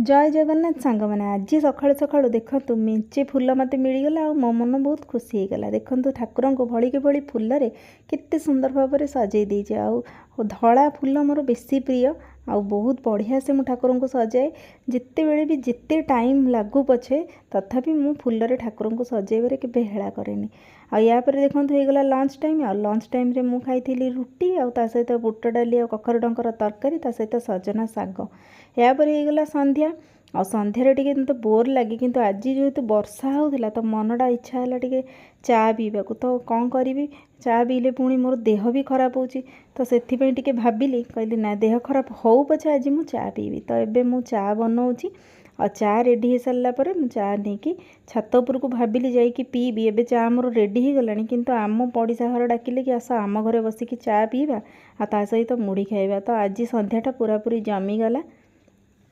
जय जगन्नाथ सांग मैंने आज सकाळु सकाळु देखु मेचे फूल मत मिलगला और मो मन बहुत खुशी होगला। देखु ठाकुर को भली के भली फूल केते सुंदर भाव में सजे देजे। आउ धला फूल मोर बेसी प्रिय आउ बहुत बढ़िया से मु ठाकुर को सजाए। जिते बेले भी जिते टाइम लागू पछे तथापि मु फूल ठाकुर को सजेबार के हेला करेनि। या देखो होगा लंच टाइम आ लंच टाइम रे मु खाई रुटी आ सहित बुट डाली कखर डंकर तरकारी ता सहित सजना साग। यापर होगा संध्या आ संध्यारे टिके तो बोर लगे किंतु आज जेहेतु वर्षा होता तो मनटा इच्छा है टिके चा पीवा को। तो कौन करी चा पीले पुणी मोर देह भी खराब हो तो से भाविली कहली ना देह खराब हो पछे आज मु चा पीबी। तो एबे मु चा बनाऊँगी और चा रेडी हो सारा पर चा नहीं छात उपर को भाविली जाइए पीबी। एबे चा मोर रेडी हो गलानी किंतु आम पड़िशा घर डाकिले कि आस आम घरे बसिकी चा पीवा आ ता सहित मुढ़ी खाइबा। तो आज संध्याटा पूरापूरी जमीगला।